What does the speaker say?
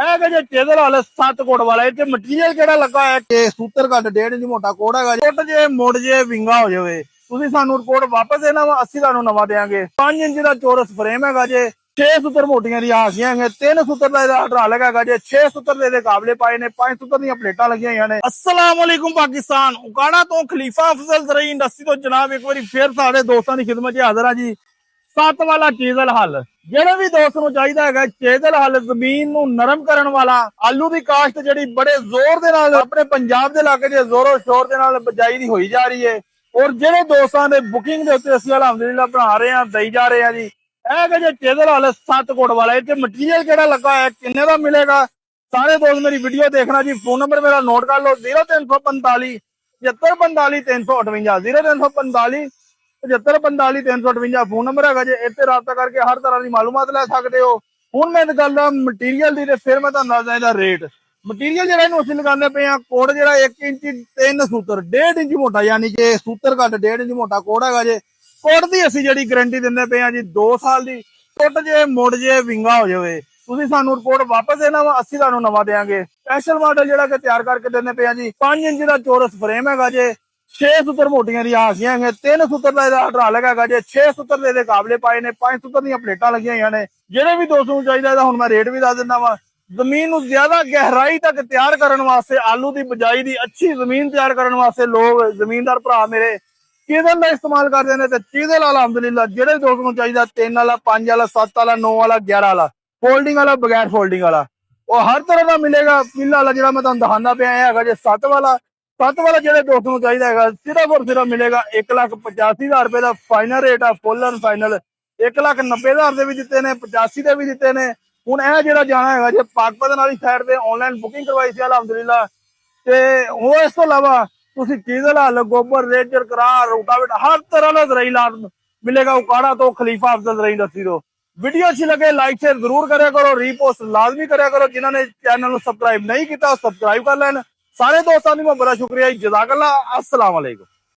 ਇਹ ਜੇ ਚੇਦਲ ਵਾਲੇ 7 ਕੋਟ ਵਾਲਾ ਇਹ ਮਟੀਰੀਅਲ ਕਿਹੜਾ ਲੱਗਾ ਹੈ ਕਿ ਸੂਤਰ ਘੱਟ 1.5 ਇੰਚ ਮੋਟਾ ਕੋਟ ਹੈਗਾ ਟੁੱਟ ਜੇ ਮੁੜ ਜੇ ਵਿੰਗਾ ਹੋ ਜਾਵੇ ਤੁਸੀਂ ਸਾਨੂੰ ਰਿਪੋਰਟ ਵਾਪਸ ਦੇਣਾ ਵਾ, ਅਸੀਂ ਤੁਹਾਨੂੰ ਨਵਾਂ ਦੇਾਂਗੇ। 5 ਇੰਚ ਦਾ ਚੌਰਸ ਫਰੇਮ ਹੈਗਾ ਜੇ 6 ਸੂਤਰ ਮੋਟੀਆਂ ਦੀਆਂ ਹਾਸੀਆਂ ਹੈਗੀਆਂ 3 ਸੂਤਰ ਦਾ ਇਹਦਾ ਹਾਈਡ੍ਰੋਲਿਕ ਹੈਗਾ ਜੇ 6 ਸੂਤਰ ਦੇ ਕਾਬਲੇ ਪਾਏ ਨੇ 5 ਸੂਤਰ ਦੀਆਂ ਪਲੇਟਾਂ ਲੱਗੀਆਂ ਹੋਈਆਂ ਨੇ। अस्सलाम वालेकुम पाकिस्तान उकाड़ा तो खलीफा अफजल ज़रई इंडस्ट्री तो जनाब एक बार फिर सारे दोस्तों की खिदमत च हाजिर हां जी। 7 वाला चीजल हल ਜਿਹੜੇ ਵੀ ਦੋਸਤ ਨੂੰ ਚਾਹੀਦਾ ਹੈਗਾ ਚੇਜ਼ਲ ਹੱਲ ਜ਼ਮੀਨ ਨੂੰ ਨਰਮ ਕਰਨ ਵਾਲਾ ਆਲੂ ਦੀ ਕਾਸ਼ਤ ਜਿਹੜੀ ਬੜੇ ਜ਼ੋਰ ਦੇ ਨਾਲ ਆਪਣੇ ਪੰਜਾਬ ਦੇ ਇਲਾਕੇ 'ਚ ਜ਼ੋਰੋ ਸ਼ੋਰ ਦੇ ਨਾਲ ਬਜਾਈ ਦੀ ਹੋਈ ਜਾ ਰਹੀ ਹੈ ਔਰ ਜਿਹੜੇ ਦੋਸਤਾਂ ਦੇ ਬੁਕਿੰਗ ਦੇ ਉੱਤੇ ਅਸੀਂ ਅਲਹਮਦੁਲਿਲਾ ਬਣਾ ਰਹੇ ਹਾਂ ਦਈ ਜਾ ਰਹੇ ਹਾਂ ਜੀ। ਇਹ ਜੇ ਚੇਜ਼ਲ ਹੱਲ 7 ਕੋਟ ਵਾਲਾ ਇਹ ਮਟੀਰੀਅਲ ਕਿਹੜਾ ਲੱਗਾ ਹੈ ਕਿੰਨੇ ਦਾ ਮਿਲੇਗਾ ਸਾਰੇ ਦੋਸਤ ਮੇਰੀ ਵੀਡੀਓ ਦੇਖਣਾ ਜੀ। ਫੋਨ ਨੰਬਰ ਮੇਰਾ ਨੋਟ ਕਰ ਲਓ 0345 7545 358 0345 7545 358 ਫੋਨ ਨੰਬਰ ਹੈਗਾ ਜੇ ਇੱਥੇ ਰਾਬਤਾ ਕਰਕੇ ਹਰ ਤਰ੍ਹਾਂ ਦੀ ਮਾਲੂਮਾਤ ਲੈ ਸਕਦੇ ਹੋ। ਹੁਣ ਮੈਂ ਗੱਲ ਦਾ ਮਟੀਰੀਅਲ ਦੀ ਤੇ ਫਿਰ ਮੈਂ ਤੁਹਾਨੂੰ ਦੱਸਦਾ ਇਹਦਾ ਰੇਟ। ਮਟੀਰੀਅਲ ਜਿਹੜਾ ਇਹਨੂੰ ਅਸੀਂ ਲਗਾਉਂਦੇ ਪਏ ਆ ਕੋਡ ਜਿਹੜਾ 1 ਇੰਚ 3 ਸੂਤਰ 1.5 ਇੰਚ ਮੋਟਾ ਯਾਨੀ ਕਿ ਸੂਤਰ ਘੱਟ 1.5 ਇੰਚ ਮੋਟਾ ਕੋਡ ਹੈਗਾ ਜੇ। ਕੋਡ ਦੀ ਅਸੀਂ ਜਿਹੜੀ ਗਾਰੰਟੀ ਦਿੰਦੇ ਪਏ ਆ ਜੀ 2 ਸਾਲ ਦੀ। ਟੁੱਟ ਜੇ ਮੁੜ ਜੇ ਵਿੰਗਾ ਹੋ ਜਾਵੇ ਤੁਸੀਂ ਸਾਨੂੰ ਰਿਪੋਰਟ ਵਾਪਸ ਦੇਣਾ ਵਾ, ਅਸੀਂ ਤੁਹਾਨੂੰ ਨਵਾਂ ਦੇਾਂਗੇ। ਸਪੈਸ਼ਲ ਮਾਡਲ ਜਿਹੜਾ ਕਿ ਤਿਆਰ ਕਰਕੇ ਦਿੰਦੇ ਪਏ ਆ ਜੀ 5 ਇੰਚ ਦਾ ਚੌਰਸ ਫਰੇਮ ਹੈਗਾ ਜੇ 6 ਸੂਤਰ ਮੋਟੀਆਂ ਦੀਆਂ ਹਾਸੀਆਂ ਹੈਗੀਆਂ 3 ਸੂਤਰ ਦਾ ਇਹਦਾ ਹਾਈਡ੍ਰੋਲਿਕ ਹੈਗਾ ਜੇ 6 ਸੂਤਰ ਦੇ ਕਾਬਲੇ ਪਾਏ ਨੇ 5 ਸੂਤਰ ਦੀਆਂ ਪਲੇਟਾਂ ਲੱਗੀਆਂ ਹੋਈਆਂ ਨੇ। ਜਿਹੜੇ ਵੀ ਦੋਸਤ ਨੂੰ ਚਾਹੀਦਾ ਇਹਦਾ ਹੁਣ ਮੈਂ ਰੇਟ ਵੀ ਦੱਸ ਦਿੰਦਾ ਵਾ। ਜ਼ਮੀਨ ਨੂੰ ਜ਼ਿਆਦਾ ਗਹਿਰਾਈ ਤੱਕ ਤਿਆਰ ਕਰਨ ਵਾਸਤੇ ਆਲੂ ਦੀ ਬਜਾਈ ਦੀ ਅੱਛੀ ਜ਼ਮੀਨ ਤਿਆਰ ਕਰਨ ਵਾਸਤੇ ਲੋਕ ਜ਼ਮੀਨਦਾਰ ਭਰਾ ਮੇਰੇ ਚੀਜ਼ਲ ਦਾ ਇਸਤੇਮਾਲ ਕਰਦੇ ਨੇ ਤੇ ਚੀਜ਼ਲ ਅਲਹਮਦੁਲਿਲਾ ਜਿਹੜੇ ਦੋਸਤ ਨੂੰ ਚਾਹੀਦਾ 3 ਵਾਲਾ 5 ਵਾਲਾ 7 ਵਾਲਾ 9 ਵਾਲਾ 11 ਵਾਲਾ ਫੋਲਡਿੰਗ ਵਾਲਾ ਬਗੈਰ ਫੋਲਡਿੰਗ ਵਾਲਾ ਉਹ ਹਰ ਤਰ੍ਹਾਂ ਦਾ ਮਿਲੇਗਾ। ਫਿਲਹਾਲ ਵਾਲਾ ਜਿਹੜਾ ਮੈਂ ਤੁਹਾਨੂੰ ਦਿਖਾਉਂਦਾ ਪਿਆ ਹੈਗਾ ਜੇ 7 ਵਾਲਾ ਜਿਹੜੇ ਦੋਸਤ ਨੂੰ ਚਾਹੀਦਾ ਹੈਗਾ ਸਿਰਫ ਔਰ ਸਿਰਫ ਮਿਲੇਗਾ 1,85,000 ਰੁਪਏ ਦਾ ਫਾਈਨਲ ਰੇਟ ਆ ਫੁੱਲ ਐਂਡ ਫਾਈਨਲ। 1,90,000 ਦੇ ਵੀ ਦਿੱਤੇ ਨੇ 85 ਦੇ ਵੀ ਦਿੱਤੇ ਨੇ। ਹੁਣ ਇਹ ਜਿਹੜਾ ਜਾਣਾ ਹੈਗਾ ਜੇ ਪਾਕਪਤਨ ਵਾਲੀ ਸਾਈਡ ਤੇ ਆਨਲਾਈਨ ਬੁਕਿੰਗ ਕਰਵਾਈ ਸੀ ਅਲਹਮਦੁਲਿਲਾ ਤੇ ਉਹ ਇਸ ਤੋਂ ਇਲਾਵਾ ਤੁਸੀਂ ਚੀਜ਼ਲ ਹੱਲ ਗੋਬਰ ਰੇਜਰ ਕਰਾਰ ਰੋਟਾਵੇਟਰ ਹਰ ਤਰ੍ਹਾਂ ਦਾ ਜ਼ਰਾਈ ਲਾਭ ਮਿਲੇਗਾ ਉਕਾੜਾ ਤੋਂ ਖਲੀਫਾ ਅਫਜ਼ਲ ਜ਼ਰਈ ਇੰਡਸਟਰੀ ਤੋਂ। वीडियो अच्छी लगे लाइक शेयर जरूर करा करो, रीपोस्ट लाजमी करा करो। जिन्होंने चैनल सब्सक्राइब नहीं किया सब्सक्राइब कर लें। सारे दोस्तों का बड़ा शुक्रिया। जज़ाकल्लाह। अस्सलाम वालेकुम।